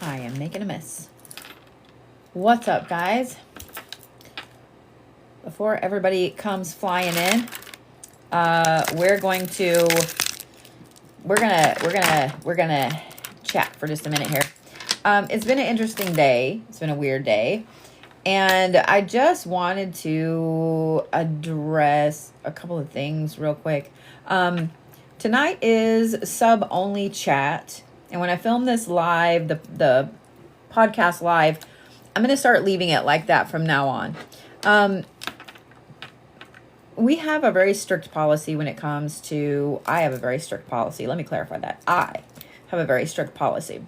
Hi, I'm making a mess. What's up, guys? Before everybody comes flying in, we're gonna chat for just a minute here. It's been an interesting day. It's been a weird day. And I just wanted to address a couple of things real quick. Tonight is sub-only chat. And when I film this live, the podcast live, I'm going to start leaving it like that from now on. We have a very strict policy when it comes to... I have a very strict policy. Let me clarify that. I have a very strict policy.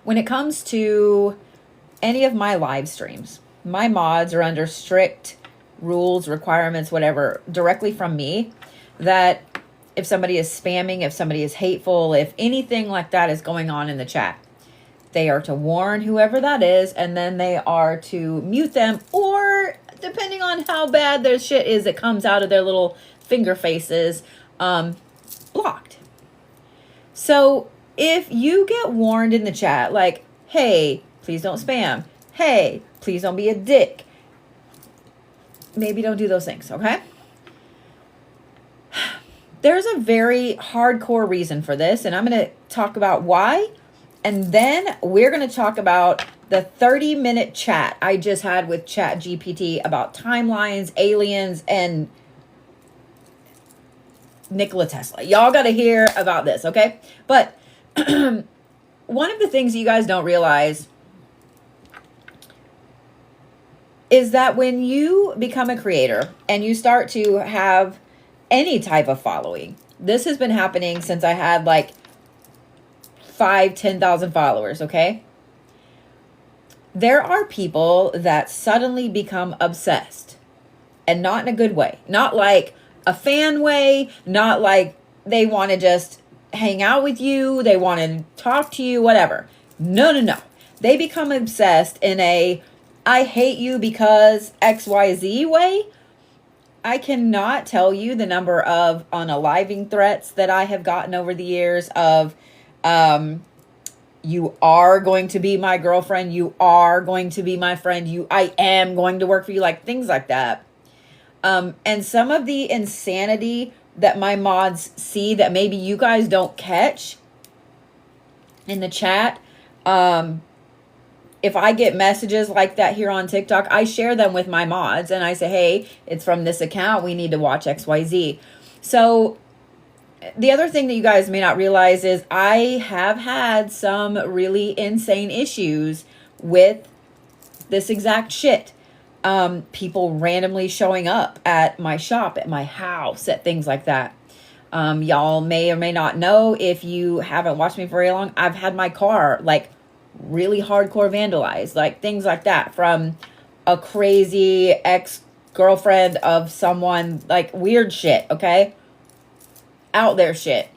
When it comes to any of my live streams, my mods are under strict rules, requirements, whatever, directly from me, that if somebody is spamming, if somebody is hateful, if anything like that is going on in the chat, they are to warn whoever that is, and then they are to mute them, or depending on how bad their shit is that comes out of their little finger faces, blocked. So if you get warned in the chat, like, hey, please don't spam. Hey, please don't be a dick. Maybe don't do those things, okay? There's a very hardcore reason for this, and I'm going to talk about why. And then we're going to talk about the 30-minute chat I just had with ChatGPT about timelines, aliens, and Nikola Tesla. Y'all got to hear about this, okay? But one of the things you guys don't realize is that when you become a creator and you start to have any type of following, this has been happening since I had like 10,000 followers, okay? There are people that suddenly become obsessed, and not in a good way. Not like a fan way, not like they want to just hang out with you, they want to talk to you, whatever. No. They become obsessed in a I hate you because XYZ way. I cannot tell you the number of unaliving threats that I have gotten over the years of, you are going to be my girlfriend, you are going to be my friend, I am going to work for you, like things like that. And some of the insanity that my mods see that maybe you guys don't catch in the chat, if I get messages like that here on TikTok, I share them with my mods and I say, hey, it's from this account. We need to watch XYZ. So the other thing that you guys may not realize is I have had some really insane issues with this exact shit. People randomly showing up at my shop, at my house, at things like that. Y'all may or may not know, if you haven't watched me for very long, I've had my car like really hardcore vandalized, like things like that, from a crazy ex-girlfriend of someone, like weird shit, okay? Out there shit.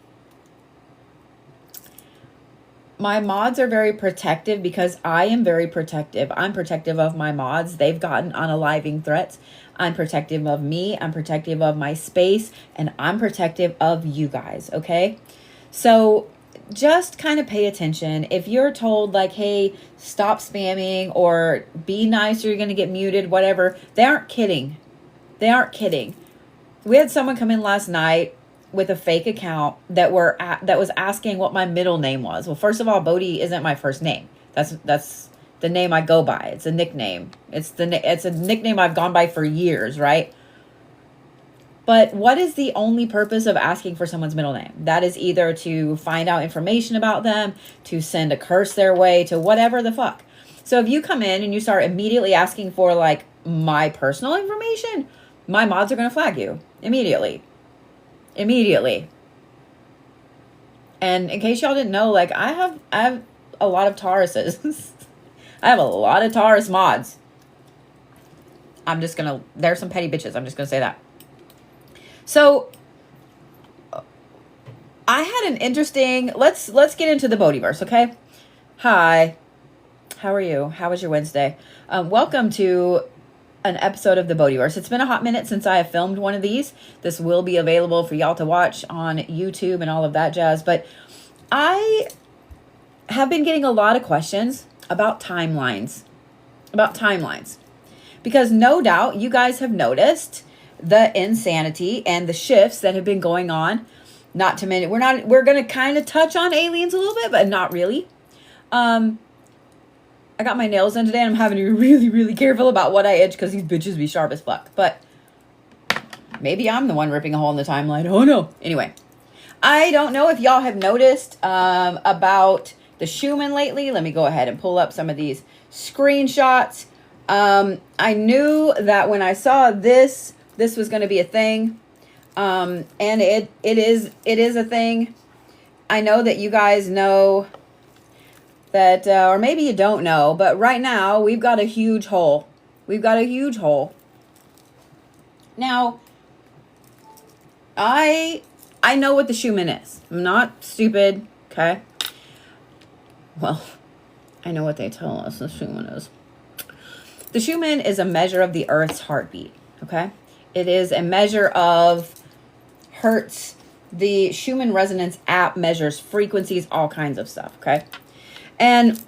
My mods are very protective because I am very protective. I'm protective of my mods. They've gotten unaliving threats. I'm protective of me. I'm protective of my space. And I'm protective of you guys, okay? So just kind of pay attention. If you're told like, hey, stop spamming or be nice or you're going to get muted, whatever, they aren't kidding. They aren't kidding. We had someone come in last night with a fake account that was asking what my middle name was. Well, first of all, Bodhi isn't my first name. That's the name I go by. It's a nickname. It's a nickname I've gone by for years, right? But what is the only purpose of asking for someone's middle name? That is either to find out information about them, to send a curse their way, to whatever the fuck. So if you come in and you start immediately asking for like my personal information, my mods are going to flag you immediately. Immediately. And in case y'all didn't know, like I have a lot of Tauruses. I have a lot of Taurus mods. There's some petty bitches. I'm just going to say that. So I had an interesting, let's get into the Bodhiverse, okay? Hi. How are you? How was your Wednesday? Welcome to an episode of the Bodhiverse. It's been a hot minute since I have filmed one of these. This will be available for y'all to watch on YouTube and all of that jazz. But I have been getting a lot of questions about timelines. Because no doubt you guys have noticed the insanity and the shifts that have been going on. Not to mention, we're going to kind of touch on aliens a little bit, but not really. I got my nails done today and I'm having to be really, really careful about what I itch because these bitches be sharp as fuck. But maybe I'm the one ripping a hole in the timeline. Oh no. Anyway, I don't know if y'all have noticed about the Schumann lately. Let me go ahead and pull up some of these screenshots. I knew that when I saw this was going to be a thing. And it is a thing. I know that you guys know that, or maybe you don't know, but right now we've got a huge hole. Now, I know what the Schumann is. I'm not stupid, okay? Well, I know what they tell us the Schumann is. The Schumann is a measure of the Earth's heartbeat, okay? It is a measure of hertz. The Schumann resonance app measures frequencies, all kinds of stuff, okay? And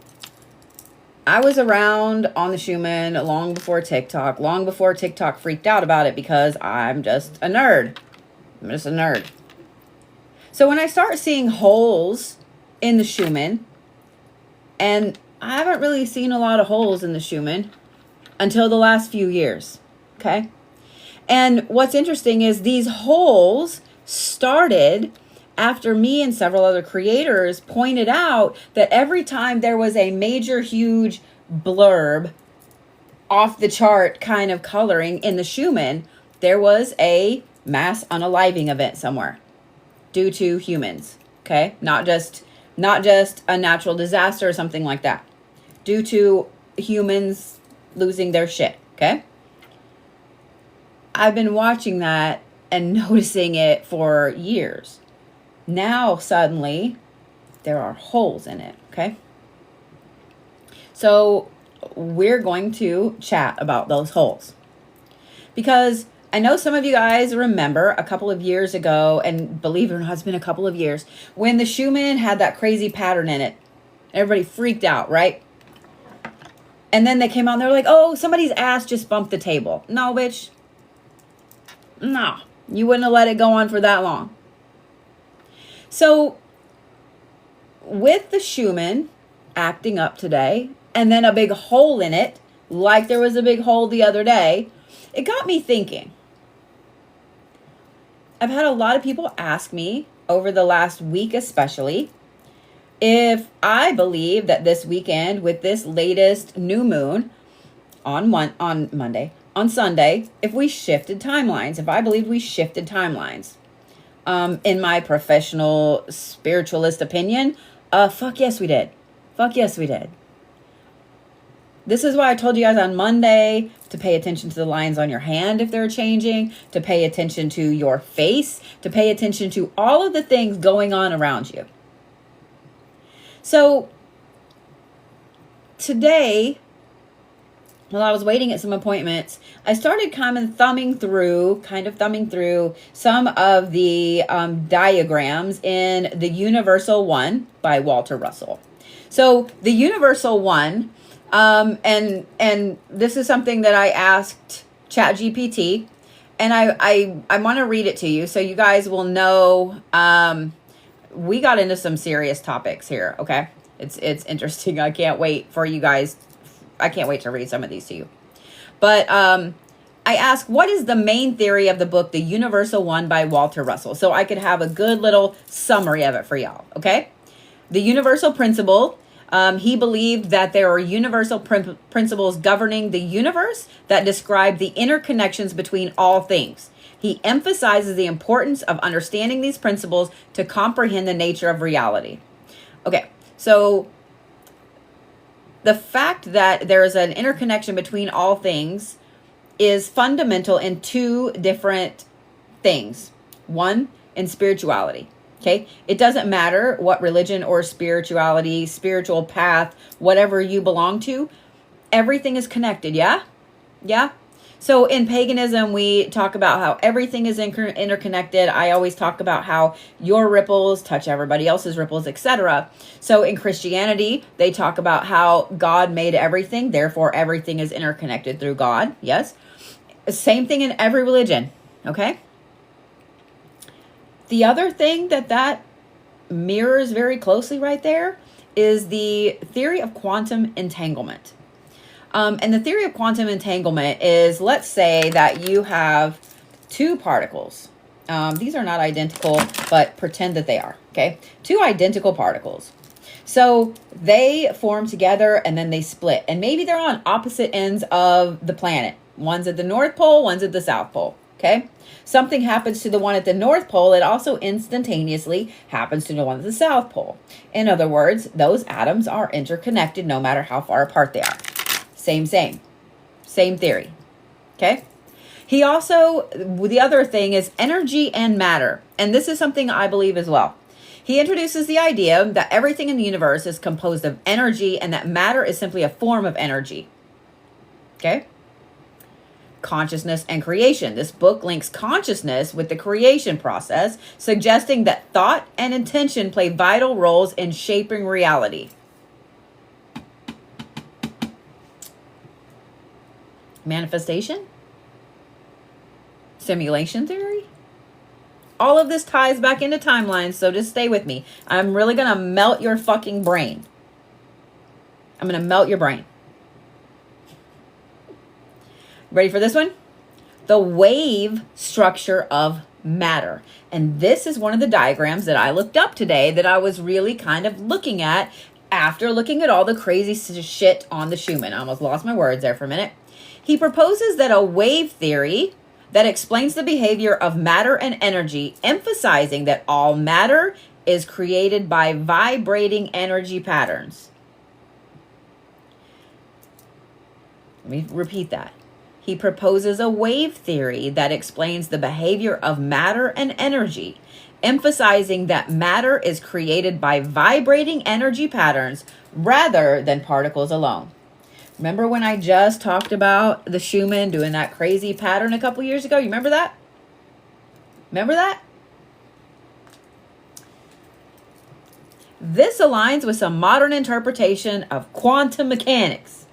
I was around on the Schumann long before TikTok freaked out about it because I'm just a nerd. So when I start seeing holes in the Schumann, and I haven't really seen a lot of holes in the Schumann until the last few years, okay? And what's interesting is these holes started after me and several other creators pointed out that every time there was a major, huge blurb, off the chart kind of coloring in the Schumann, there was a mass unaliving event somewhere due to humans, okay? Not just a natural disaster or something like that. Due to humans losing their shit, okay? I've been watching that and noticing it for years. Now, suddenly, there are holes in it, okay? So, we're going to chat about those holes. Because I know some of you guys remember a couple of years ago, and believe it or not, it's been a couple of years, when the Schumann had that crazy pattern in it. Everybody freaked out, right? And then they came out and they were like, oh, somebody's ass just bumped the table. No, bitch. No, you wouldn't have let it go on for that long. So, with the Schumann acting up today, and then a big hole in it, like there was a big hole the other day, it got me thinking. I've had a lot of people ask me over the last week especially if I believe that this weekend with this latest new moon on Sunday, if we shifted timelines, if I believed we shifted timelines. In my professional spiritualist opinion, fuck yes we did. This is why I told you guys on Monday to pay attention to the lines on your hand if they're changing, to pay attention to your face, to pay attention to all of the things going on around you. So today, while I was waiting at some appointments, I started kind of thumbing through some of the diagrams in The Universal One by Walter Russell. So the Universal One, and this is something that I asked ChatGPT, and I want to read it to you so you guys will know. We got into some serious topics here, okay? It's interesting. I can't wait to read some of these to you. But I asked, what is the main theory of the book, The Universal One by Walter Russell? So I could have a good little summary of it for y'all, okay? The universal principle, he believed that there are universal principles governing the universe that describe the interconnections between all things. He emphasizes the importance of understanding these principles to comprehend the nature of reality. Okay, so the fact that there is an interconnection between all things is fundamental in two different things. One, in spirituality. Okay, it doesn't matter what religion or spirituality, spiritual path, whatever you belong to, everything is connected. Yeah. So in paganism, we talk about how everything is interconnected. I always talk about how your ripples touch everybody else's ripples, etc. So in Christianity, they talk about how God made everything, therefore everything is interconnected through God. Yes. Same thing in every religion. Okay. The other thing that mirrors very closely right there is the theory of quantum entanglement. And the theory of quantum entanglement is, let's say that you have two particles. These are not identical, but pretend that they are, okay? Two identical particles. So they form together and then they split. And maybe they're on opposite ends of the planet. One's at the North Pole, one's at the South Pole, okay? Something happens to the one at the North Pole, it also instantaneously happens to the one at the South Pole. In other words, those atoms are interconnected no matter how far apart they are. Same theory. Okay. He also, the other thing is energy and matter. And this is something I believe as well. He introduces the idea that everything in the universe is composed of energy and that matter is simply a form of energy. Okay. Consciousness and creation. This book links consciousness with the creation process, suggesting that thought and intention play vital roles in shaping reality. Manifestation, simulation theory. All of this ties back into timelines, so just stay with me. I'm really going to melt your fucking brain. I'm going to melt your brain. Ready for this one? The wave structure of matter. And this is one of the diagrams that I looked up today that I was really kind of looking at after looking at all the crazy shit on the Schumann. I almost lost my words there for a minute. He proposes that a wave theory that explains the behavior of matter and energy, emphasizing that all matter is created by vibrating energy patterns. Let me repeat that. He proposes a wave theory that explains the behavior of matter and energy, emphasizing that matter is created by vibrating energy patterns rather than particles alone. Remember when I just talked about the Schumann doing that crazy pattern a couple years ago? You remember that? Remember that? This aligns with some modern interpretation of quantum mechanics.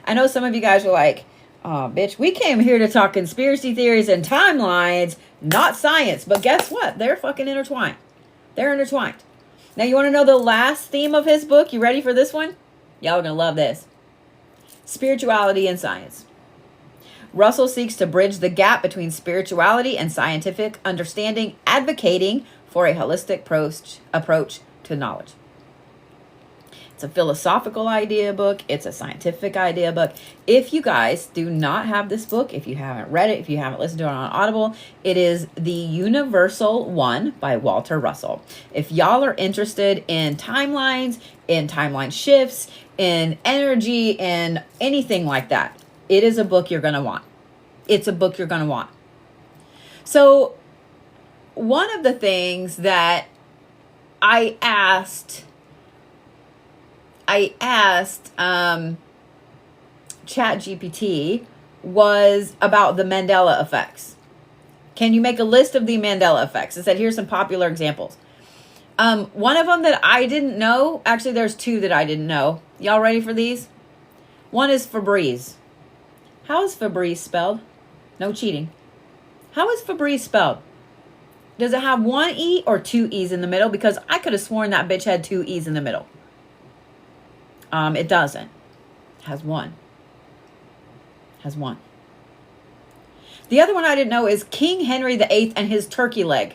I know some of you guys are like, oh, bitch, we came here to talk conspiracy theories and timelines, not science. But guess what? They're fucking intertwined. They're intertwined. Now, you want to know the last theme of his book? You ready for this one? Y'all are going to love this. Spirituality and science. Russell seeks to bridge the gap between spirituality and scientific understanding, advocating for a holistic approach to knowledge. It's a philosophical idea book. It's a scientific idea book. If you guys do not have this book, if you haven't read it, if you haven't listened to it on Audible, it is The Universal One by Walter Russell. If y'all are interested in timelines, in timeline shifts, in energy, in anything like that, it is a book you're going to want. It's a book you're going to want. So one of the things that I asked ChatGPT was about the Mandela effects. Can you make a list of the Mandela effects? I said, here's some popular examples. One of them that I didn't know, actually there's two that I didn't know. Y'all ready for these? One is Febreze. How is Febreze spelled? No cheating. How is Febreze spelled? Does it have one E or two E's in the middle? Because I could have sworn that bitch had two E's in the middle. It doesn't. It has one. Has one. The other one I didn't know is King Henry VIII and his turkey leg.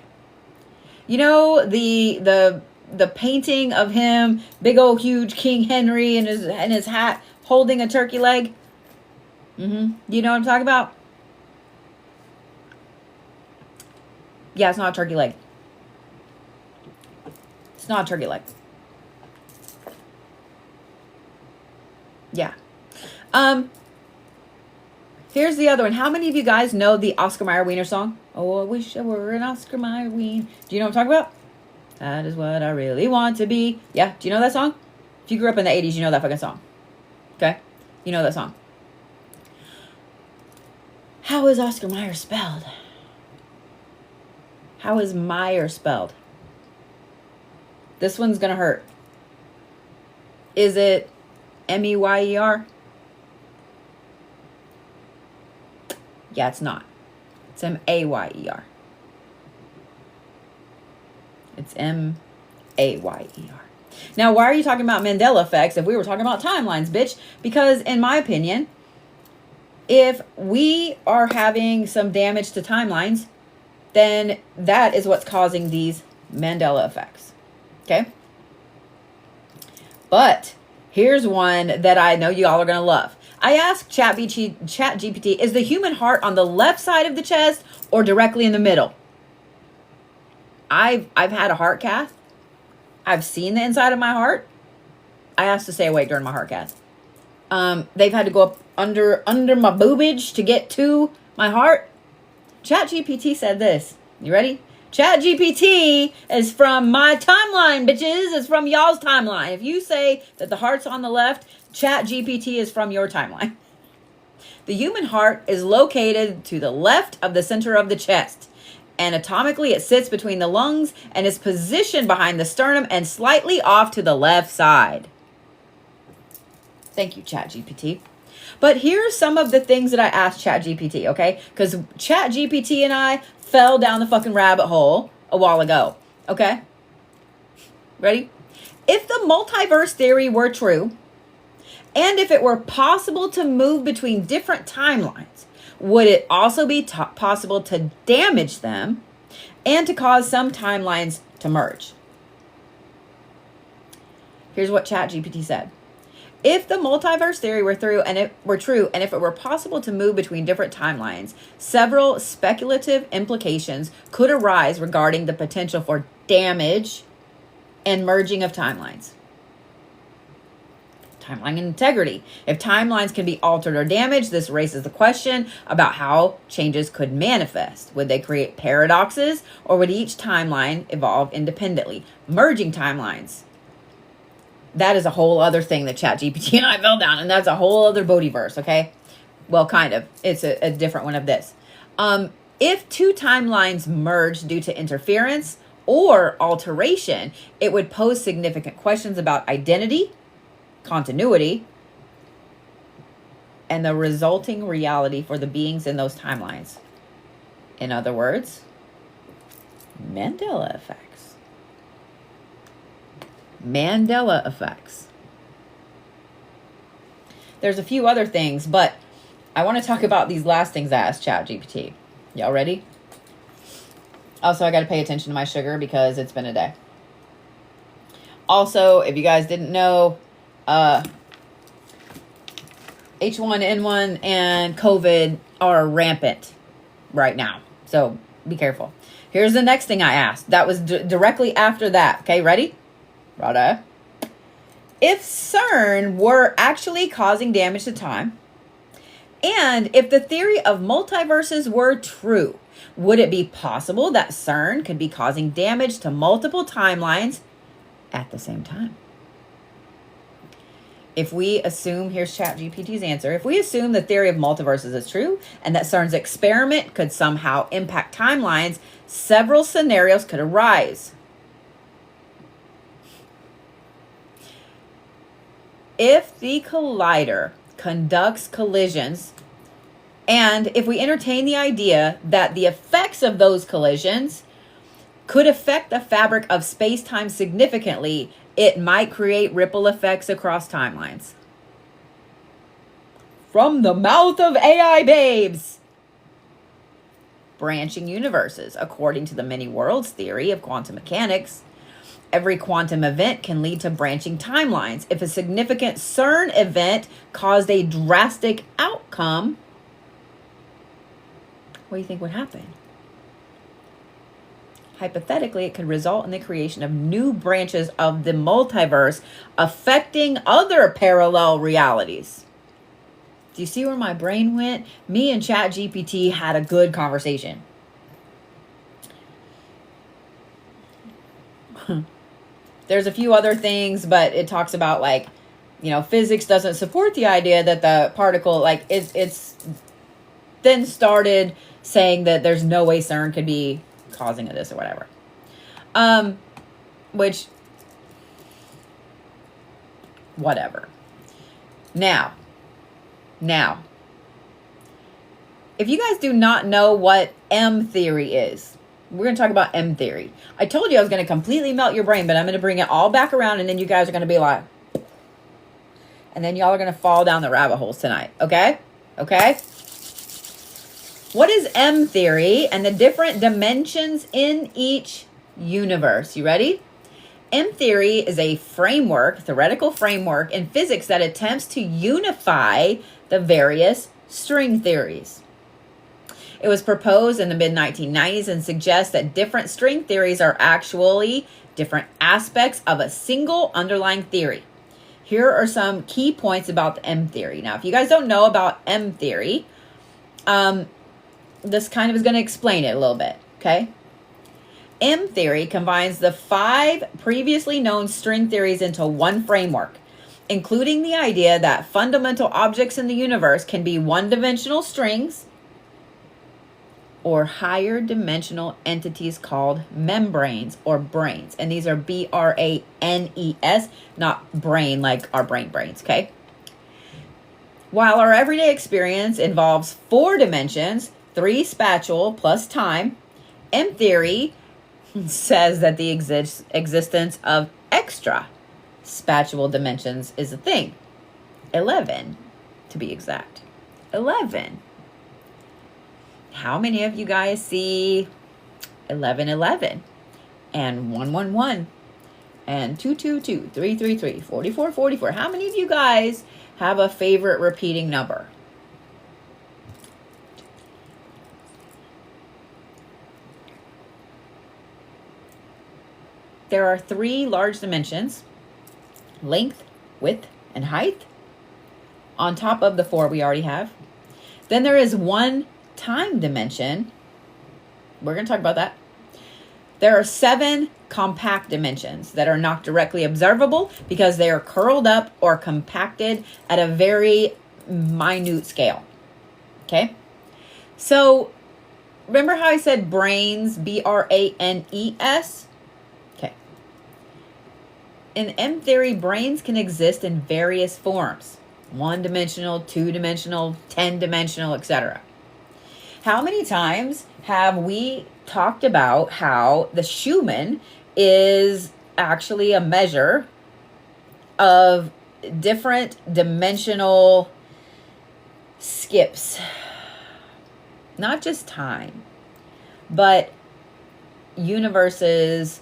You know, the painting of him, big old huge King Henry and his hat holding a turkey leg. You know what I'm talking about? Yeah, it's not a turkey leg. It's not a turkey leg. Yeah. Here's the other one. How many of you guys know the Oscar Mayer Wiener song? Oh, I wish I were an Oscar Mayer Wiener. Do you know what I'm talking about? That is what I really want to be. Yeah, do you know that song? If you grew up in the 80s, you know that fucking song. Okay? You know that song. How is Oscar Mayer spelled? How is Meyer spelled? This one's going to hurt. Is it M-E-Y-E-R? Yeah, it's not. It's M-A-Y-E-R. It's M-A-Y-E-R. Now, why are you talking about Mandela effects if we were talking about timelines, bitch? Because in my opinion, if we are having some damage to timelines, then that is what's causing these Mandela effects. Okay? But here's one that I know y'all are going to love. I asked ChatGPT, is the human heart on the left side of the chest or directly in the middle? I've had a heart cath. I've seen the inside of my heart. I asked to stay awake during my heart cath. They've had to go up under my boobage to get to my heart. ChatGPT said this. You ready? ChatGPT is from my timeline, bitches. It's from y'all's timeline. If you say that the heart's on the left, ChatGPT is from your timeline. The human heart is located to the left of the center of the chest. Anatomically, it sits between the lungs and is positioned behind the sternum and slightly off to the left side. Thank you, ChatGPT. But here's some of the things that I asked ChatGPT, okay? Because ChatGPT and I fell down the fucking rabbit hole a while ago, okay? Ready? If the multiverse theory were true, and if it were possible to move between different timelines, would it also be possible to damage them and to cause some timelines to merge? Here's what ChatGPT said. If the multiverse theory were true, and if it were possible to move between different timelines, several speculative implications could arise regarding the potential for damage and merging of timelines. Timeline integrity. If timelines can be altered or damaged, this raises the question about how changes could manifest. Would they create paradoxes, or would each timeline evolve independently? Merging timelines. That is a whole other thing that ChatGPT and I fell down, and that's a whole other Bodhiverse, okay? Well, kind of. It's a different one of this. If two timelines merge due to interference or alteration, it would pose significant questions about identity, continuity, and the resulting reality for the beings in those timelines. In other words, Mandela effects. Mandela effects. There's a few other things, but I want to talk about these last things I asked ChatGPT. Y'all ready? Also, I got to pay attention to my sugar because it's been a day. Also, if you guys didn't know, H1N1 and COVID are rampant right now. So be careful. Here's the next thing I asked. That was directly after that. Okay, ready? Rada. If CERN were actually causing damage to time, and if the theory of multiverses were true, would it be possible that CERN could be causing damage to multiple timelines at the same time? If we assume, here's ChatGPT's answer, if we assume the theory of multiverses is true and that CERN's experiment could somehow impact timelines, several scenarios could arise. If the collider conducts collisions, and if we entertain the idea that the effects of those collisions could affect the fabric of space-time significantly, it might create ripple effects across timelines. From the mouth of AI babes. Branching universes. According to the many worlds theory of quantum mechanics, every quantum event can lead to branching timelines. If a significant CERN event caused a drastic outcome, what do you think would happen? Hypothetically, it could result in the creation of new branches of the multiverse affecting other parallel realities. Do you see where my brain went? Me and ChatGPT had a good conversation. There's a few other things, but it talks about, like, physics doesn't support the idea that the particle, like, it's then started saying that there's no way CERN could be causing this or whatever. Which, whatever. Now, if you guys do not know what M theory is, we're going to talk about M theory. I told you I was going to completely melt your brain, but I'm going to bring it all back around, and then you guys are going to be like, and then y'all are going to fall down the rabbit holes tonight. Okay? Okay? What is M theory and the different dimensions in each universe? You ready? M theory is a framework, theoretical framework in physics that attempts to unify the various string theories. It was proposed in the mid-1990s and suggests that different string theories are actually different aspects of a single underlying theory. Here are some key points about the M theory. Now, if you guys don't know about M theory, this kind of is going to explain it a little bit, okay? M theory combines the 5 previously known string theories into one framework, including the idea that fundamental objects in the universe can be one-dimensional strings or higher dimensional entities called membranes or brains. And these are B-R-A-N-E-S, not brain like our brains, okay? While our everyday experience involves 4 dimensions, 3 spatial plus time, M theory says that the existence of extra spatial dimensions is a thing. 11, to be exact. 11. How many of you guys see 1111 and 111 and 222, 333, 44, 44? How many of you guys have a favorite repeating number? There are 3 large dimensions: length, width, and height, on top of the 4 we already have. Then there is 1 time dimension. We're going to talk about that. There are 7 compact dimensions that are not directly observable because they are curled up or compacted at a very minute scale. Okay? So, remember how I said brains, B-R-A-N-E-S? Okay. In M theory, brains can exist in various forms. 1-dimensional, 2-dimensional, 10-dimensional, etc. How many times have we talked about how the Schumann is actually a measure of different dimensional skips? Not just time, but universes,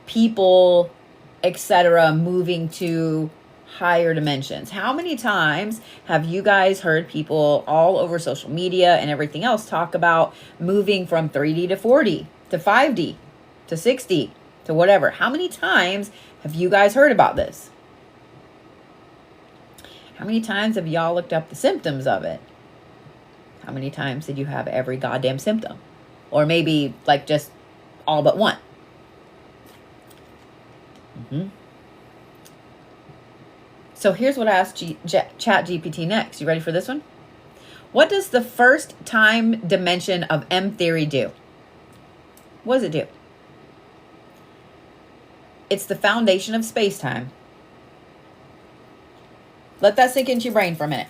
people, etc., moving to higher dimensions. How many times have you guys heard people all over social media and everything else talk about moving from 3D to 4D to 5D to 6D to whatever? How many times have you guys heard about this? How many times have y'all looked up the symptoms of it? How many times did you have every goddamn symptom? Or maybe like just all but one? So here's what I asked ChatGPT next. You ready for this one? What does the first time dimension of M theory do? What does it do? It's the foundation of space-time. Let that sink into your brain for a minute.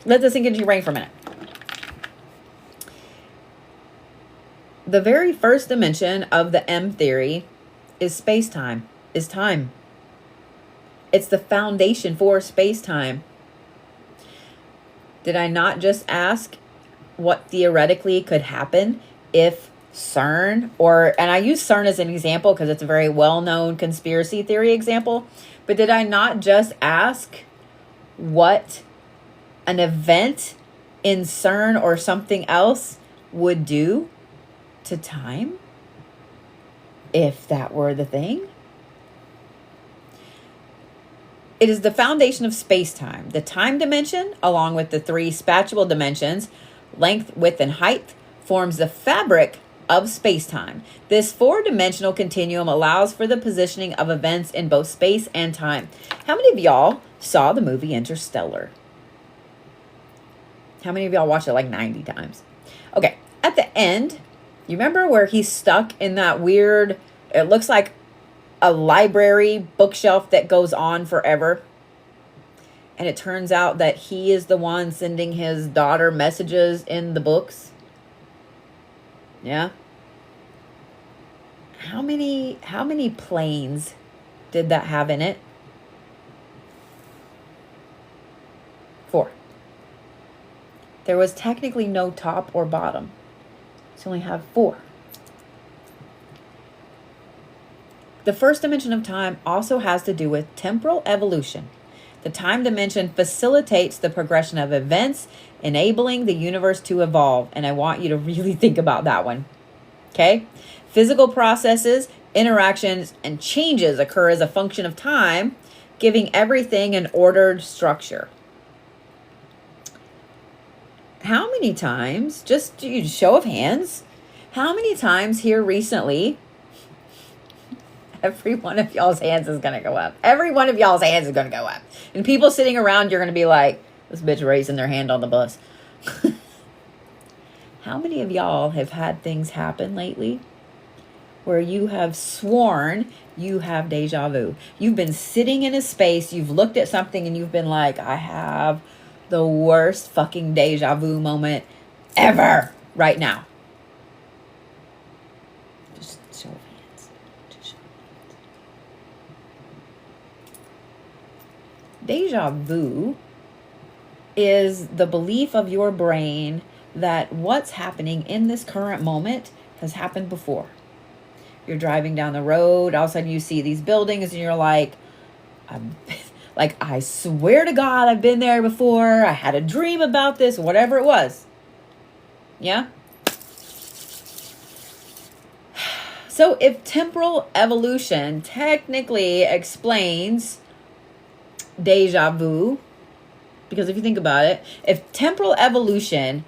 Let that sink into your brain for a minute. The very first dimension of the M theory is space-time, is time. It's the foundation for space-time. Did I not just ask what theoretically could happen if CERN, and I use CERN as an example because it's a very well-known conspiracy theory example, but did I not just ask what an event in CERN or something else would do to time? If that were the thing. It is the foundation of space-time. The time dimension, along with the 3 spatial dimensions, length, width, and height, forms the fabric of space-time. This 4-dimensional continuum allows for the positioning of events in both space and time. How many of y'all saw the movie Interstellar? How many of y'all watched it like 90 times? Okay, at the end, you remember where he's stuck in that weird, it looks like a library bookshelf that goes on forever? And it turns out that he is the one sending his daughter messages in the books. Yeah. How many planes did that have in it? 4. There was technically no top or bottom. So only have 4. The first dimension of time also has to do with temporal evolution. The time dimension facilitates the progression of events, enabling the universe to evolve. And I want you to really think about that one. Okay? Physical processes, interactions, and changes occur as a function of time, giving everything an ordered structure. How many times, just show of hands, how many times here recently, every one of y'all's hands is going to go up. Every one of y'all's hands is going to go up. And people sitting around, you're going to be like, this bitch raising their hand on the bus. How many of y'all have had things happen lately where you have sworn you have deja vu? You've been sitting in a space, you've looked at something and you've been like, I have the worst fucking deja vu moment ever right now. Just show of hands. Just show of hands. Deja vu is the belief of your brain that what's happening in this current moment has happened before. You're driving down the road, all of a sudden you see these buildings and you're like, I swear to God, I've been there before. I had a dream about this, whatever it was. Yeah? So if temporal evolution technically explains deja vu, because if you think about it, if temporal evolution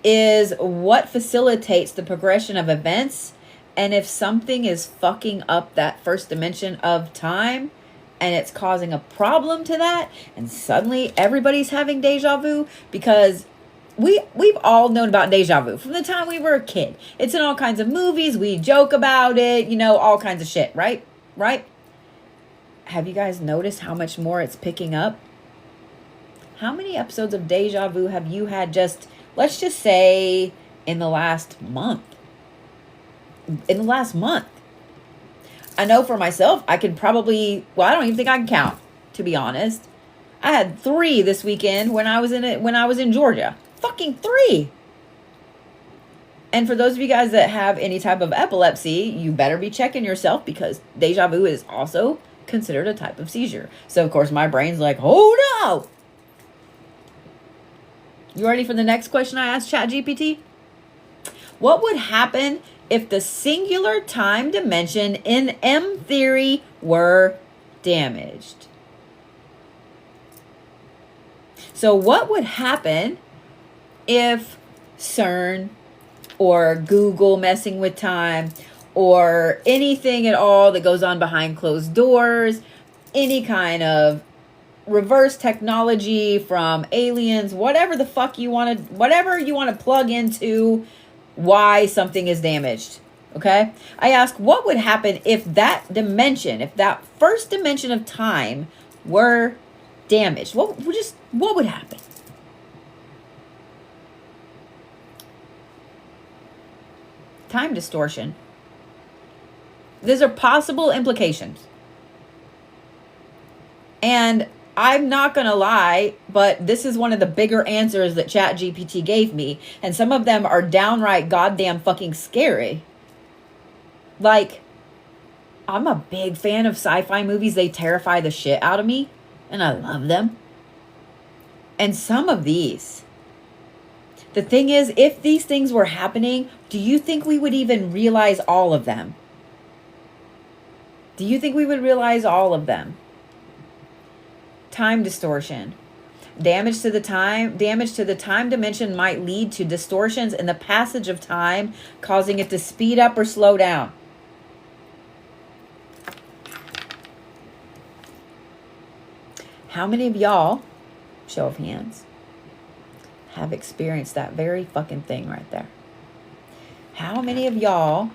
is what facilitates the progression of events, and if something is fucking up that first dimension of time and it's causing a problem to that, and suddenly everybody's having deja vu, because we've all known about deja vu from the time we were a kid. It's in all kinds of movies. We joke about it, all kinds of shit, right? Right? Have you guys noticed how much more it's picking up? How many episodes of deja vu have you had just, let's just say, in the last month? In the last month. I know for myself, I could probably, I don't even think I can count, to be honest. I had 3 this weekend when I was in Georgia. Fucking 3. And for those of you guys that have any type of epilepsy, you better be checking yourself, because deja vu is also considered a type of seizure. So of course my brain's like, oh no. You ready for the next question I asked ChatGPT? What would happen if the singular time dimension in M theory were damaged? So what would happen if CERN or Google messing with time or anything at all that goes on behind closed doors, any kind of reverse technology from aliens, whatever the fuck you want to, whatever you want to plug into why something is damaged, okay? I ask, what would happen if that dimension, if that first dimension of time were damaged? What would happen? Time distortion. These are possible implications. And I'm not going to lie, but this is one of the bigger answers that ChatGPT gave me. And some of them are downright goddamn fucking scary. Like, I'm a big fan of sci-fi movies. They terrify the shit out of me. And I love them. And some of these, the thing is, if these things were happening, do you think we would even realize all of them? Do you think we would realize all of them? Time distortion. Damage to the time dimension might lead to distortions in the passage of time, causing it to speed up or slow down. How many of y'all, show of hands, have experienced that very fucking thing right there? How many of y'all,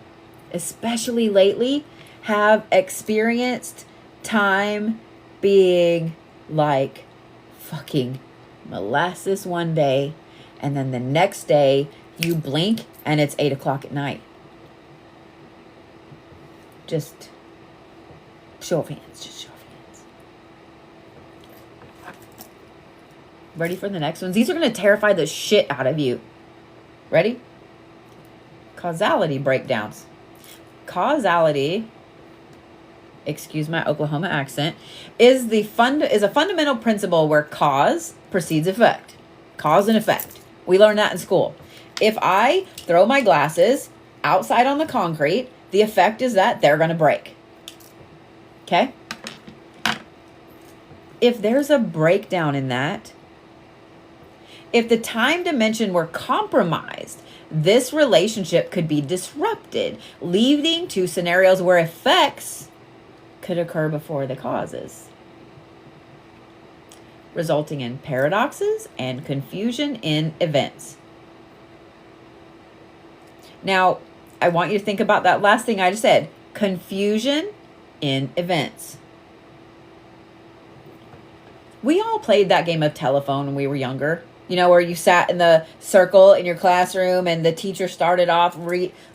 especially lately, have experienced time being like fucking molasses one day, and then the next day you blink and it's 8 o'clock at night? Just show of hands. Just show of hands. Ready for the next ones? These are going to terrify the shit out of you. Ready? Causality breakdowns. Causality, excuse my Oklahoma accent, is a fundamental principle where cause precedes effect. Cause and effect. We learned that in school. If I throw my glasses outside on the concrete, the effect is that they're going to break. Okay? If there's a breakdown in that, if the time dimension were compromised, this relationship could be disrupted, leading to scenarios where effects could occur before the causes, resulting in paradoxes and confusion in events. Now, I want you to think about that last thing I just said. Confusion in events. We all played that game of telephone when we were younger. You know, where you sat in the circle in your classroom and the teacher started off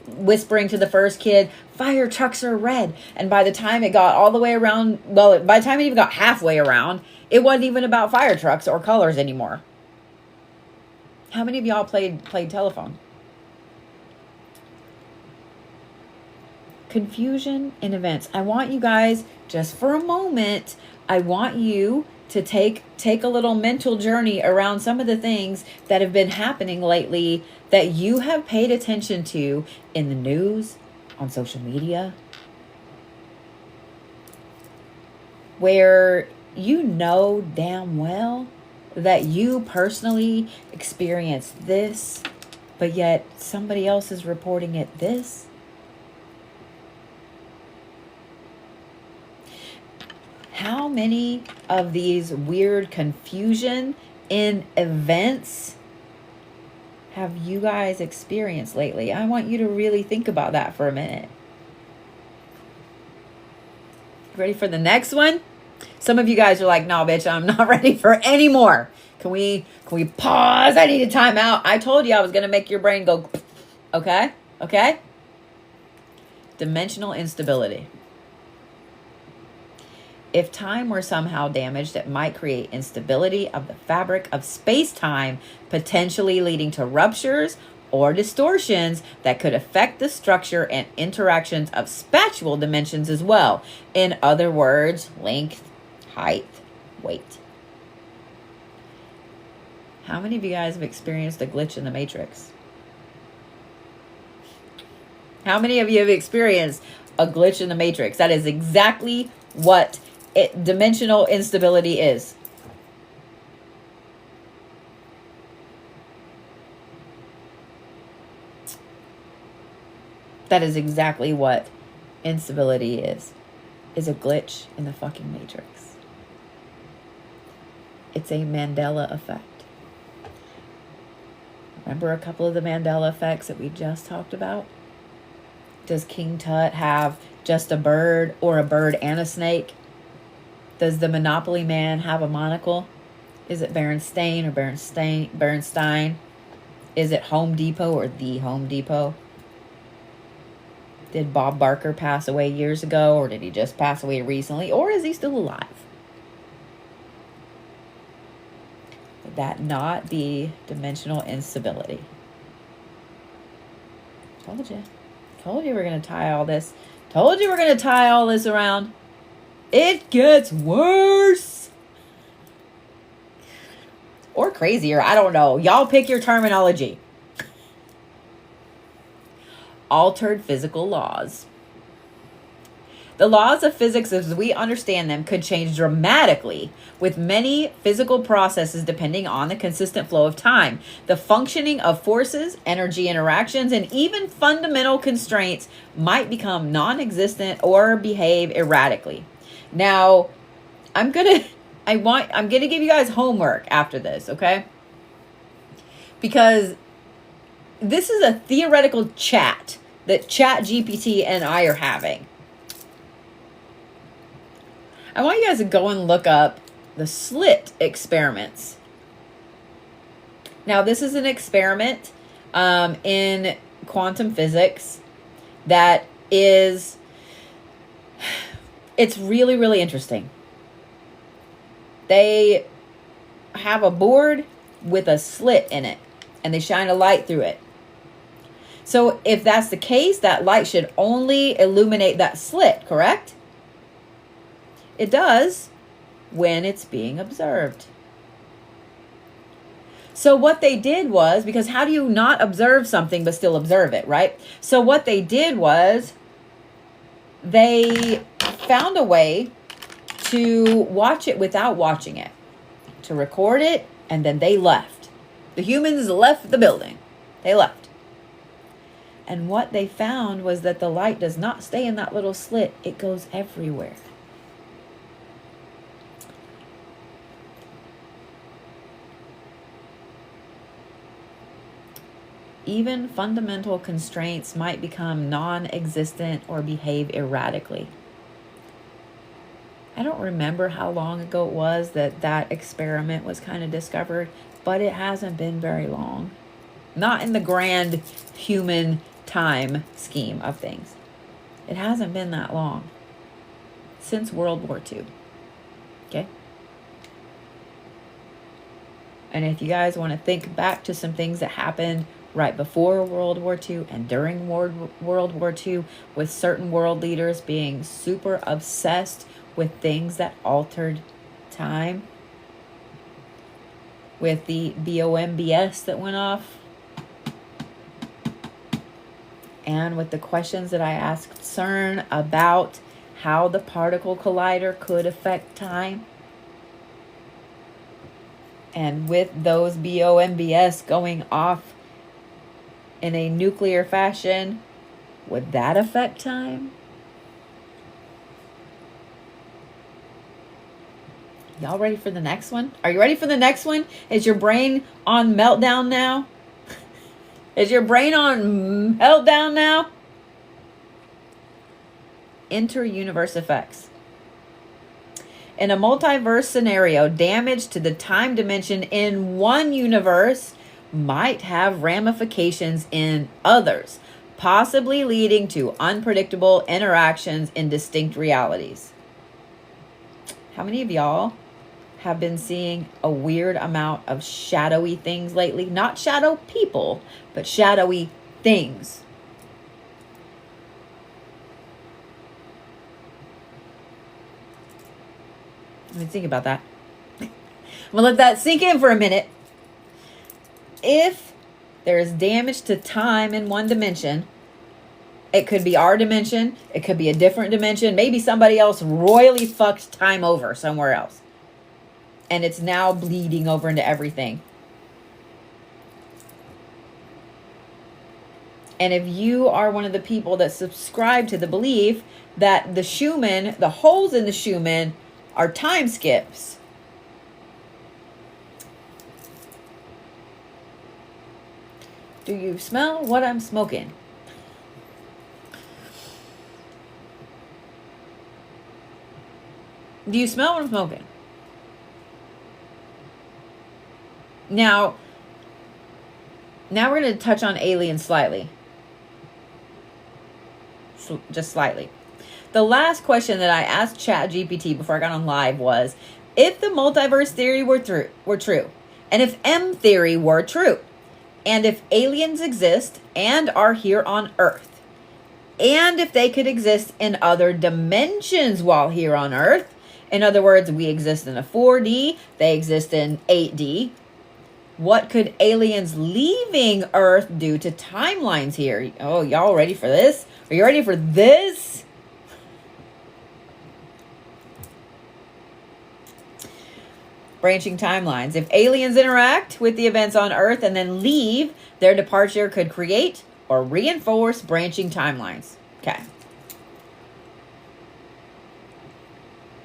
whispering to the first kid, fire trucks are red. And by the time it got all the way around, well, by the time it even got halfway around, it wasn't even about fire trucks or colors anymore. How many of y'all played telephone? Confusion in events. I want you guys, just for a moment, I want you to take a little mental journey around some of the things that have been happening lately that you have paid attention to in the news, on social media, where you know damn well that you personally experienced this, but yet somebody else is reporting it this. How many of these weird confusion in events have you guys experienced lately? I want you to really think about that for a minute. Ready for the next one? Some of you guys are like, no, bitch, I'm not ready for any more. Can we pause? I need a timeout. I told you I was going to make your brain go, okay? Okay? Dimensional instability. If time were somehow damaged, it might create instability of the fabric of space-time, potentially leading to ruptures or distortions that could affect the structure and interactions of spatial dimensions as well. In other words, length, height, weight. How many of you guys have experienced a glitch in the matrix? How many of you have experienced a glitch in the matrix? That is exactly what dimensional instability is. That is exactly what instability is a glitch in the fucking matrix. It's a Mandela effect. Remember a couple of the Mandela effects that we just talked about? Does King Tut have just a bird or a bird and a snake? Does the Monopoly Man have a monocle? Is it Berenstain or Bernstein? Is it Home Depot or the Home Depot? Did Bob Barker pass away years ago, or did he just pass away recently, or is he still alive? Would that not be dimensional instability? Told you. Told you we're going to tie all this. Told you we're going to tie all this around. It gets worse. Or crazier. I don't know. Y'all pick your terminology. Altered physical laws. The laws of physics as we understand them could change dramatically with many physical processes depending on the consistent flow of time. The functioning of forces, energy interactions, and even fundamental constraints might become non-existent or behave erratically. Now, I'm going to I'm going to give you guys homework after this, okay? Because this is a theoretical chat that ChatGPT and I are having. I want you guys to go and look up the slit experiments. Now, this is an experiment in quantum physics that is, it's really, really interesting. They have a board with a slit in it, and they shine a light through it. So if that's the case, that light should only illuminate that slit, correct? It does when it's being observed. So what they did was, because how do you not observe something but still observe it, right? So what they did was they found a way to watch it without watching it, to record it, and then they left. The humans left the building. They left. And what they found was that the light does not stay in that little slit. It goes everywhere. Even fundamental constraints might become non-existent or behave erratically. I don't remember how long ago it was that experiment was kind of discovered, but it hasn't been very long. Not in the grand human time scheme of things. It hasn't been that long. Since World War II. Okay? And if you guys want to think back to some things that happened right before World War II and during World War II, with certain world leaders being super obsessed with things that altered time, with the BOMBS that went off, and with the questions that I asked CERN about how the particle collider could affect time, and with those BOMBS going off in a nuclear fashion, would that affect time? Y'all ready for the next one? Are you ready for the next one? Is your brain on meltdown now? Is your brain on meltdown now? Inter-universe effects. In a multiverse scenario, damage to the time dimension in one universe might have ramifications in others, possibly leading to unpredictable interactions in distinct realities. How many of y'all have been seeing a weird amount of shadowy things lately? Not shadow people, but shadowy things. Let me think about that. I'm gonna let that sink in for a minute. If there is damage to time in one dimension, it could be our dimension, it could be a different dimension, maybe somebody else royally fucked time over somewhere else, and it's now bleeding over into everything. And if you are one of the people that subscribe to the belief that the Schumann, the holes in the Schumann, are time skips, do you smell what I'm smoking? Do you smell what I'm smoking? Now we're going to touch on aliens slightly. Just slightly. The last question that I asked ChatGPT before I got on live was, if the multiverse theory were true, and if M theory were true, and if aliens exist and are here on Earth, and if they could exist in other dimensions while here on Earth, in other words, we exist in a 4D, they exist in 8D, what could aliens leaving Earth do to timelines here? Oh, y'all ready for this? Are you ready for this? Branching timelines. If aliens interact with the events on Earth and then leave, their departure could create or reinforce branching timelines. Okay.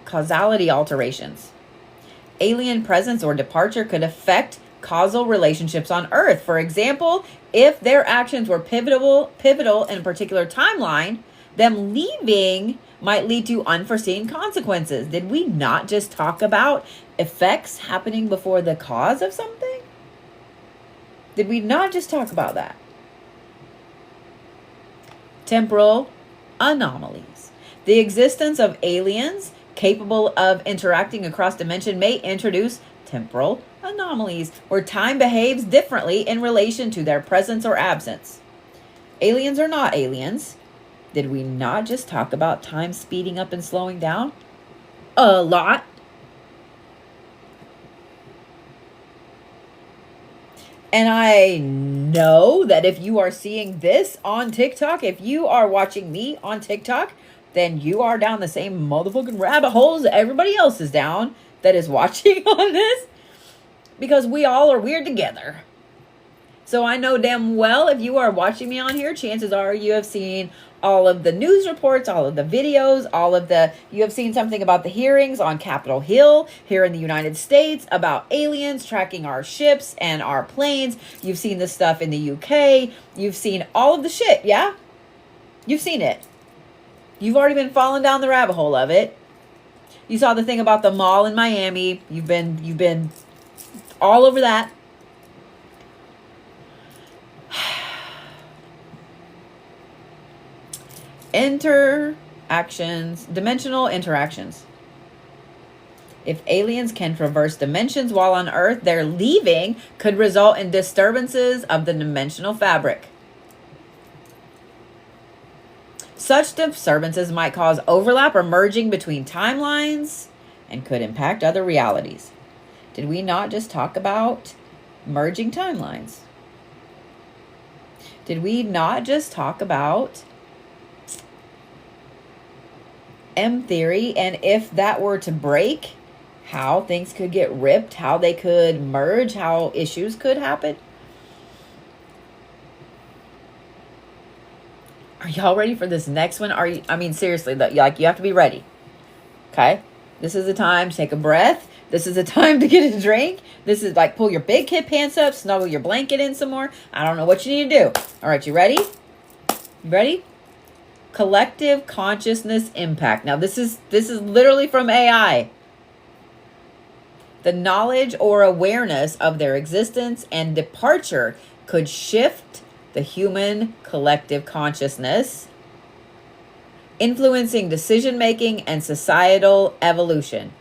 Causality alterations. Alien presence or departure could affect causal relationships on Earth. For example, if their actions were pivotal in a particular timeline, them leaving might lead to unforeseen consequences. Did we not just talk about effects happening before the cause of something? Did we not just talk about that? Temporal anomalies. The existence of aliens capable of interacting across dimension may introduce temporal anomalies where time behaves differently in relation to their presence or absence. Aliens are not aliens. Did we not just talk about time speeding up and slowing down? A lot. And I know that if you are seeing this on TikTok, if you are watching me on TikTok, then you are down the same motherfucking rabbit holes that everybody else is down that is watching on this. Because we all are weird together. So I know damn well if you are watching me on here, chances are you have seen all of the news reports, all of the videos, you have seen something about the hearings on Capitol Hill here in the United States about aliens tracking our ships and our planes. You've seen this stuff in the UK. You've seen all of the shit, yeah? You've seen it. You've already been falling down the rabbit hole of it. You saw the thing about the mall in Miami. You've been all over that. Dimensional interactions. If aliens can traverse dimensions while on Earth, their leaving could result in disturbances of the dimensional fabric. Such disturbances might cause overlap or merging between timelines and could impact other realities. Did we not just talk about merging timelines? Did we not just talk about M theory, and if that were to break, how things could get ripped, how they could merge, how issues could happen? Are y'all ready for this next one? Seriously, you have to be ready. Okay? This is the time to take a breath. This is the time to get a drink. This is like pull your big kid pants up, snuggle your blanket in some more. I don't know what you need to do. All right, you ready? You ready? Collective consciousness impact. Now this is literally from AI. The knowledge or awareness of their existence and departure could shift the human collective consciousness, influencing decision making and societal evolution.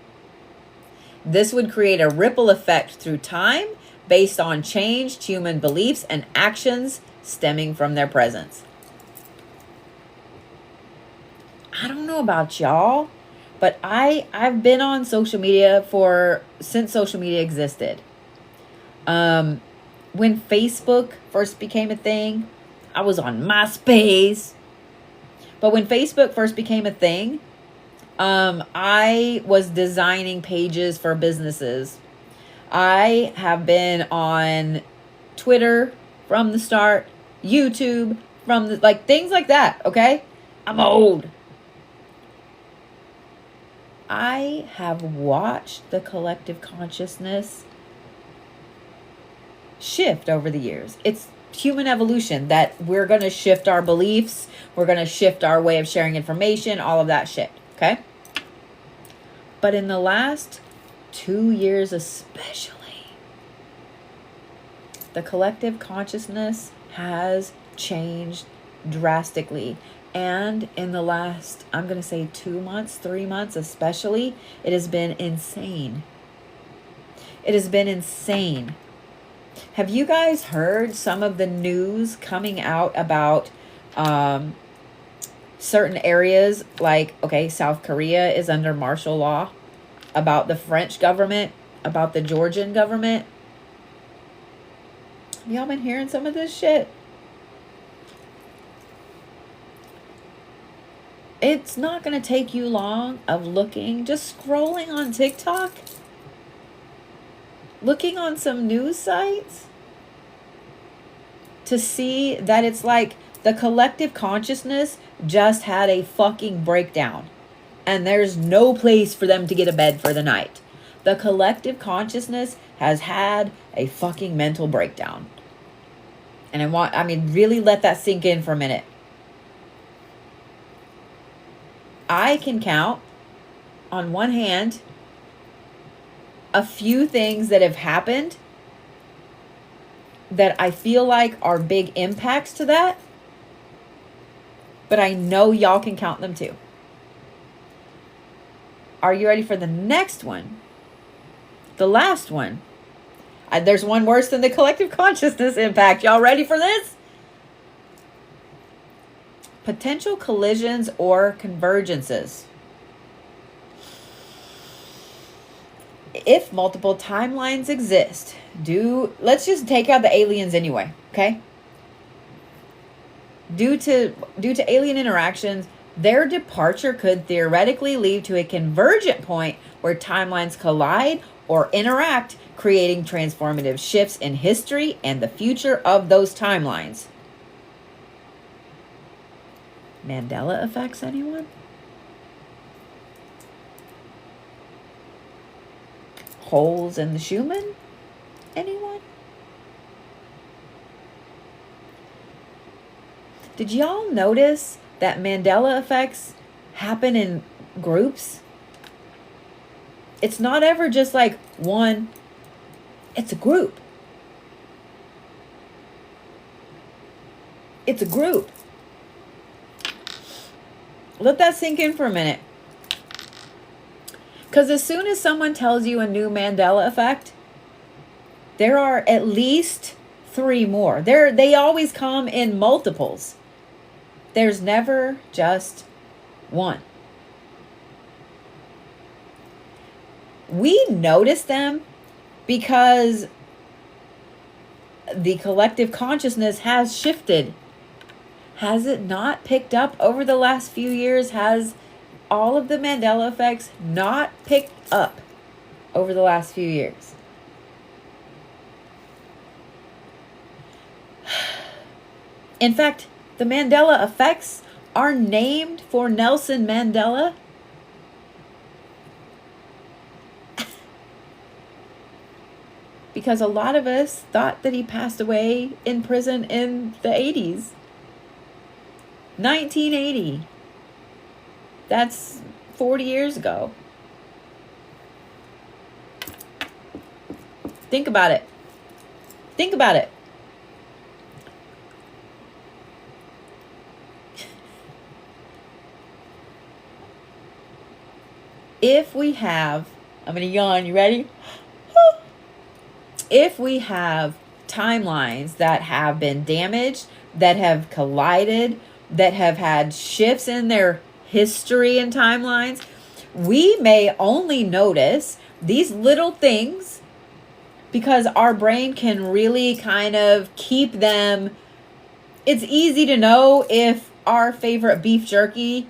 This would create a ripple effect through time based on changed human beliefs and actions stemming from their presence. I don't know about y'all, but I've been on social media since social media existed. When Facebook first became a thing, I was on MySpace. But when Facebook first became a thing, I was designing pages for businesses. I have been on Twitter from the start, YouTube from things like that, okay? I'm old. I have watched the collective consciousness shift over the years. It's human evolution that we're going to shift our beliefs. We're going to shift our way of sharing information, all of that shit. Okay? But in the last 2 years especially, the collective consciousness has changed drastically. And in the last, I'm going to say 2 months, 3 months especially, it has been insane. It has been insane. Have you guys heard some of the news coming out about certain areas? Like, okay, South Korea is under martial law. About the French government, about the Georgian government. Have y'all been hearing some of this shit? It's not going to take you long of looking, just scrolling on TikTok, looking on some news sites to see that it's like the collective consciousness just had a fucking breakdown and there's no place for them to get a bed for the night. The collective consciousness has had a fucking mental breakdown. And really let that sink in for a minute. I can count on one hand a few things that have happened that I feel like are big impacts to that. But I know y'all can count them too. Are you ready for the next one? The last one. There's one worse than the collective consciousness impact. Y'all ready for this? Potential collisions or convergences. If multiple timelines exist, let's just take out the aliens anyway, okay? Due to alien interactions, their departure could theoretically lead to a convergent point where timelines collide or interact, creating transformative shifts in history and the future of those timelines. Mandela effects, anyone? Holes in the Schumann? Anyone? Did y'all notice that Mandela effects happen in groups? It's not ever just like one. It's a group. It's a group. Let that sink in for a minute. Because as soon as someone tells you a new Mandela effect, there are at least 3 more. They always come in multiples. There's never just one. We notice them because the collective consciousness has shifted. Has it not picked up over the last few years? Has all of the Mandela effects not picked up over the last few years? In fact, the Mandela effects are named for Nelson Mandela. Because a lot of us thought that he passed away in prison in the 80s. 1980. That's 40 years ago. Think about it. Think about it. If we have, I'm going to yawn, you ready? If we have timelines that have been damaged, that have collided, that have had shifts in their history and timelines, we may only notice these little things because our brain can really kind of keep them. It's easy to know if our favorite beef jerky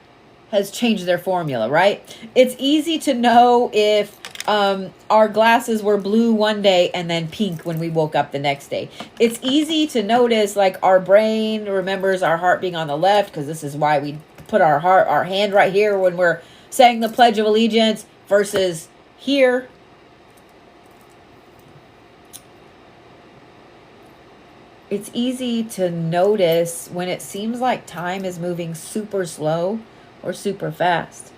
has changed their formula, right? It's easy to know if our glasses were blue one day and then pink when we woke up the next day. It's easy to notice, like, our brain remembers our heart being on the left, because this is why we put our hand right here when we're saying the Pledge of Allegiance versus here. It's easy to notice when it seems like time is moving super slow or super fast.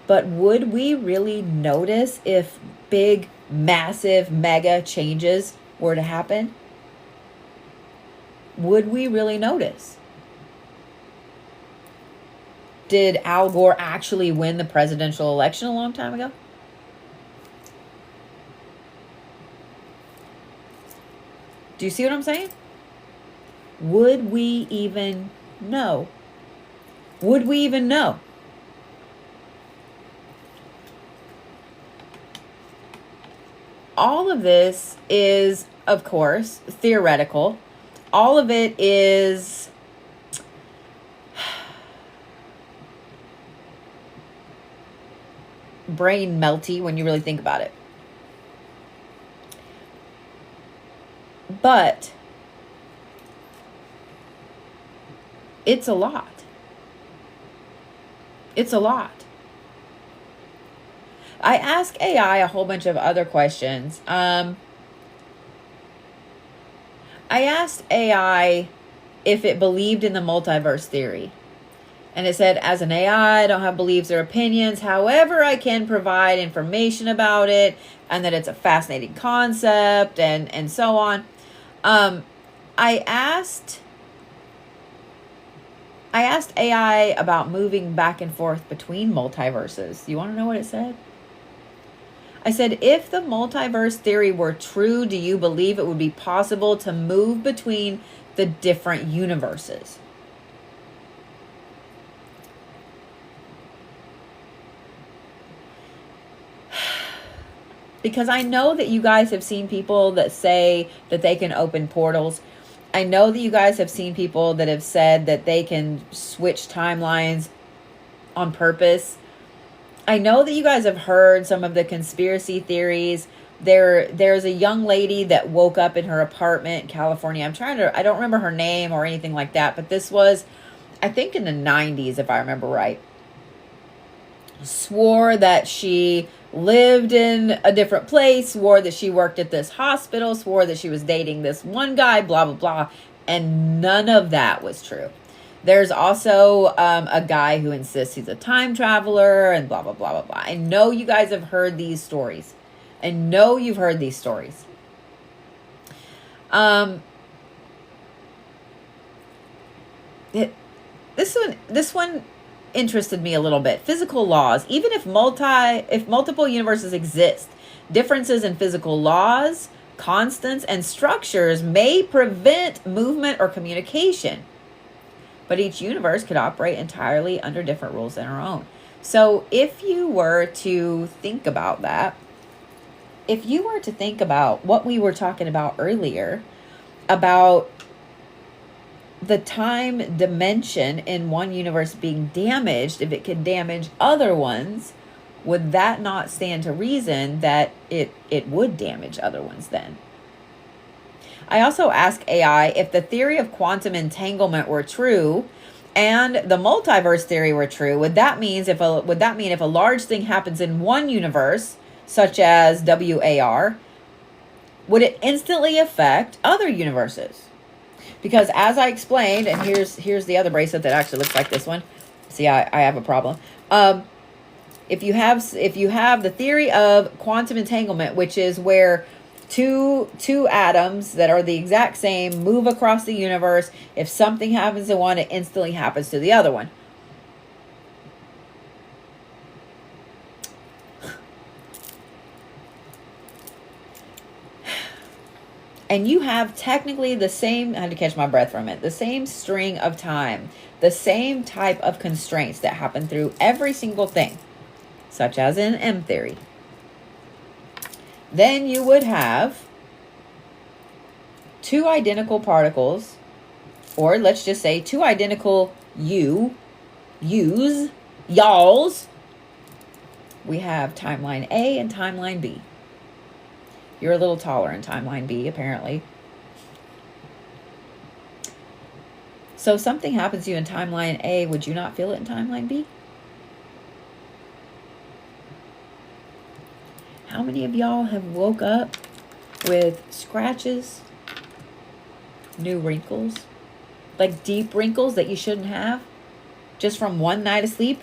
But would we really notice if big, massive, mega changes were to happen? Would we really notice? Did Al Gore actually win the presidential election a long time ago? Do you see what I'm saying? Would we even know? Would we even know? All of this is, of course, theoretical. All of it is brain melty when you really think about it. But it's a lot. It's a lot. I asked AI a whole bunch of other questions. I asked AI if it believed in the multiverse theory. And it said, as an AI, I don't have beliefs or opinions. However, I can provide information about it and that it's a fascinating concept and so on. I asked AI about moving back and forth between multiverses. You want to know what it said? I said, if the multiverse theory were true, do you believe it would be possible to move between the different universes? Because I know that you guys have seen people that say that they can open portals. I know that you guys have seen people that have said that they can switch timelines on purpose. I know that you guys have heard some of the conspiracy theories. There's a young lady that woke up in her apartment in California. I don't remember her name or anything like that, but this was, I think, in the 90s, if I remember right. Swore that she lived in a different place, swore that she worked at this hospital, swore that she was dating this one guy, blah, blah, blah. And none of that was true. There's also a guy who insists he's a time traveler and blah, blah, blah, blah, blah. I know you guys have heard these stories. I know you've heard these stories. This one interested me a little bit. Physical laws. Even if multiple universes exist, differences in physical laws, constants, and structures may prevent movement or communication. But each universe could operate entirely under different rules than our own. So if you were to think about that, if you were to think about what we were talking about earlier, about the time dimension in one universe being damaged, if it could damage other ones, would that not stand to reason that it would damage other ones then? I also asked AI if the theory of quantum entanglement were true and the multiverse theory were true, would that mean if a large thing happens in one universe, such as WAR, would it instantly affect other universes? Because as I explained, and here's the other bracelet that actually looks like this one. See, I have a problem. If you have the theory of quantum entanglement, which is where two atoms that are the exact same move across the universe, if something happens to one, it instantly happens to the other one. And you have technically the same, I had to catch my breath for a minute, the same string of time, the same type of constraints that happen through every single thing, such as in M theory. Then you would have two identical particles, or let's just say two identical y'alls. We have timeline A and timeline B. You're a little taller in timeline B, apparently. So if something happens to you in timeline A, would you not feel it in timeline B? How many of y'all have woke up with scratches, new wrinkles, like deep wrinkles that you shouldn't have, just from one night of sleep?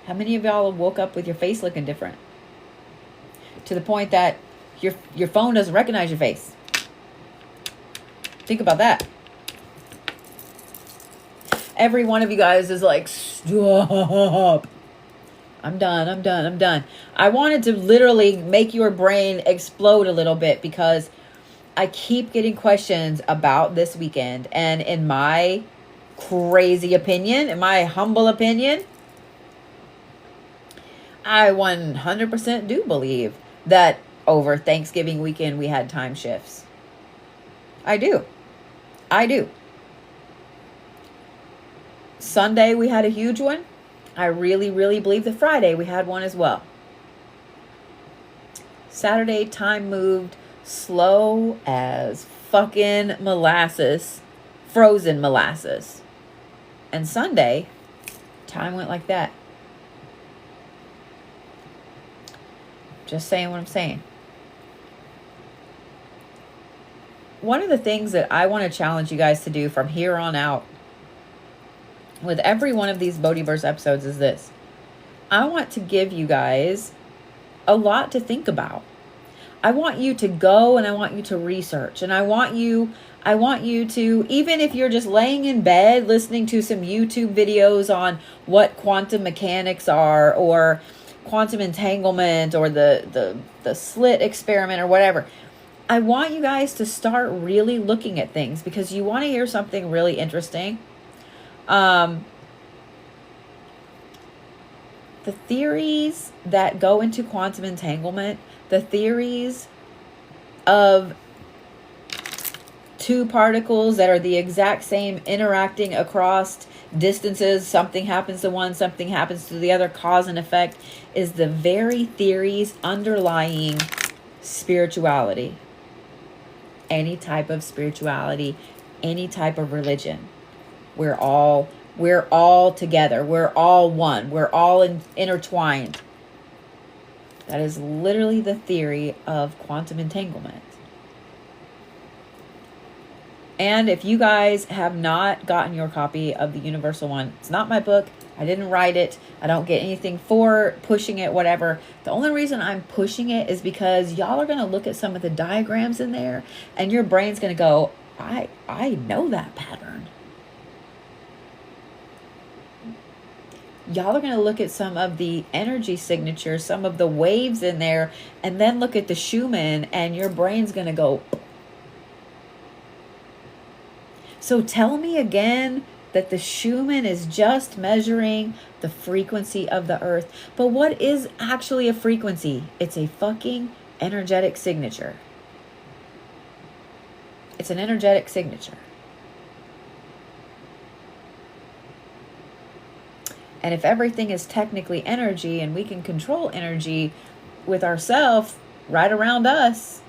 How many of y'all have woke up with your face looking different? To the point that your phone doesn't recognize your face. Think about that. Every one of you guys is like, stop. I'm done. I wanted to literally make your brain explode a little bit because I keep getting questions about this weekend. And in my crazy opinion, in my humble opinion, I 100% do believe that over Thanksgiving weekend we had time shifts. I do. Sunday we had a huge one. I really, really believe that Friday we had one as well. Saturday time moved slow as fucking molasses, frozen molasses. And Sunday, time went like that. Just saying what I'm saying. One of the things that I want to challenge you guys to do from here on out with every one of these Bodhiverse episodes is this. I want to give you guys a lot to think about. I want you to go and I want you to research, and I want you to, even if you're just laying in bed listening to some YouTube videos on what quantum mechanics are, or quantum entanglement, or the slit experiment, or whatever. I want you guys to start really looking at things, because you want to hear something really interesting. The theories that go into quantum entanglement, the theories of two particles that are the exact same interacting across distances, something happens to one, something happens to the other, cause and effect, is the very theories underlying spirituality. Any type of spirituality, any type of religion. We're all together. We're all one. We're all intertwined. That is literally the theory of quantum entanglement. And if you guys have not gotten your copy of the Universal One, it's not my book. I didn't write it. I don't get anything for pushing it, whatever. The only reason I'm pushing it is because y'all are going to look at some of the diagrams in there, and your brain's going to go, I know that pattern. Y'all are going to look at some of the energy signatures, some of the waves in there, and then look at the Schumann, and your brain's going to go. So tell me again that the Schumann is just measuring the frequency of the earth. But what is actually a frequency? It's a fucking energetic signature. It's an energetic signature. And if everything is technically energy, and we can control energy with ourselves right around us,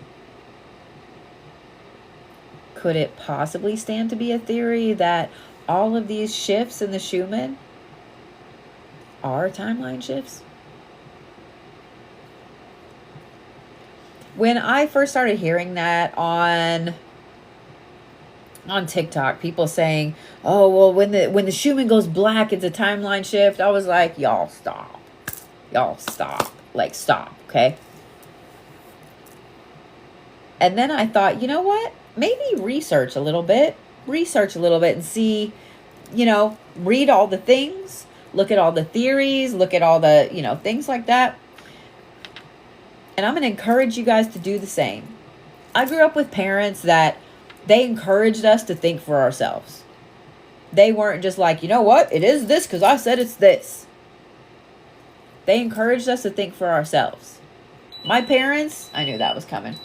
could it possibly stand to be a theory that all of these shifts in the Schumann are timeline shifts? When I first started hearing that on TikTok, people saying, oh, well, when the Schumann goes black, it's a timeline shift. I was like, y'all stop. Like, stop, okay? And then I thought, you know what? Maybe research a little bit and see, read all the things, look at all the theories, look at all the, things like that. And I'm going to encourage you guys to do the same. I grew up with parents that they encouraged us to think for ourselves. They weren't just like, you know what? It is this because I said it's this. They encouraged us to think for ourselves. My parents, I knew that was coming.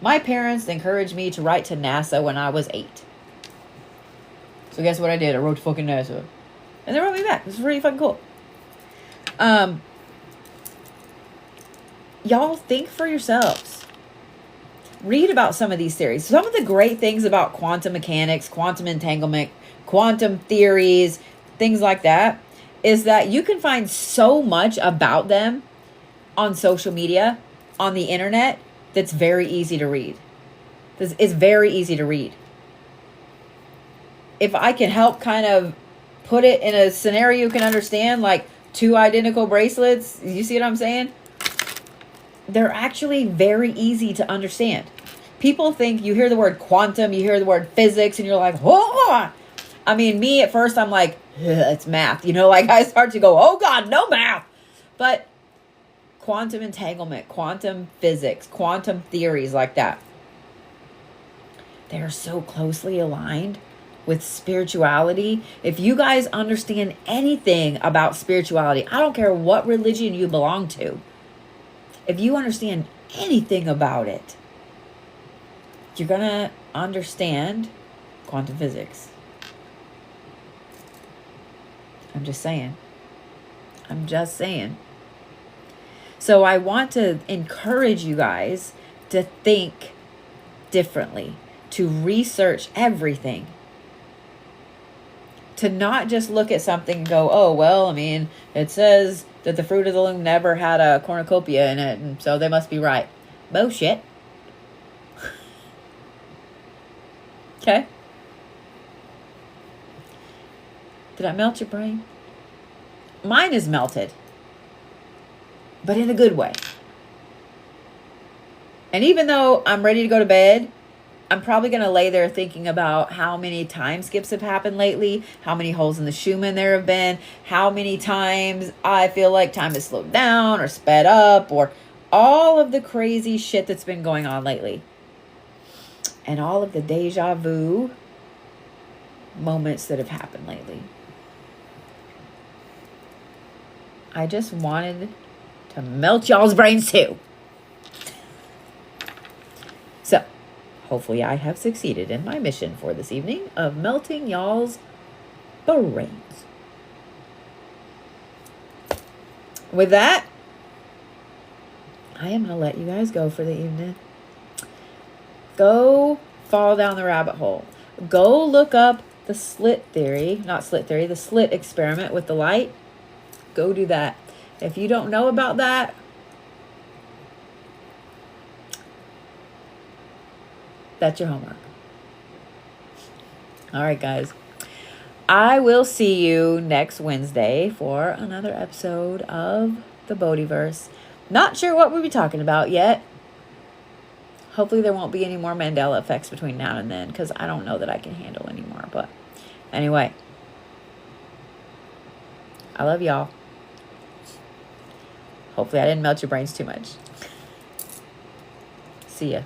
My parents encouraged me to write to NASA when I was 8. So guess what I did? I wrote to fucking NASA. And they wrote me back. It was really fucking cool. Y'all think for yourselves. Read about some of these theories. Some of the great things about quantum mechanics, quantum entanglement, quantum theories, things like that, is that you can find so much about them on social media, on the internet, that's very easy to read. It's very easy to read. If I can help kind of put it in a scenario you can understand, like 2 identical bracelets, you see what I'm saying? They're actually very easy to understand. People think, you hear the word quantum, you hear the word physics, and you're like, oh! I mean, me at first, I'm like, it's math. Like I start to go, oh God, no math. But quantum entanglement, quantum physics, quantum theories like that, they're so closely aligned with spirituality. If you guys understand anything about spirituality, I don't care what religion you belong to, if you understand anything about it, you're going to understand quantum physics. I'm just saying. So I want to encourage you guys to think differently, to research everything, to not just look at something and go, oh, well, I mean, it says that the fruit of the loom never had a cornucopia in it, and so they must be right. Bullshit. Okay? Did I melt your brain? Mine is melted, but in a good way. And even though I'm ready to go to bed, I'm probably going to lay there thinking about how many time skips have happened lately, how many holes in the Schumann there have been, how many times I feel like time has slowed down or sped up, or all of the crazy shit that's been going on lately. And all of the deja vu moments that have happened lately. I just wanted to melt y'all's brains too. So, hopefully I have succeeded in my mission for this evening of melting y'all's brains. With that, I am going to let you guys go for the evening. Go fall down the rabbit hole. Go look up the slit theory, not slit theory, the slit experiment with the light. Go do that. If you don't know about that, that's your homework. All right, guys. I will see you next Wednesday for another episode of the Bodhiverse. Not sure what we'll be talking about yet. Hopefully there won't be any more Mandela effects between now and then, because I don't know that I can handle anymore. But anyway, I love y'all. Hopefully I didn't melt your brains too much. See ya.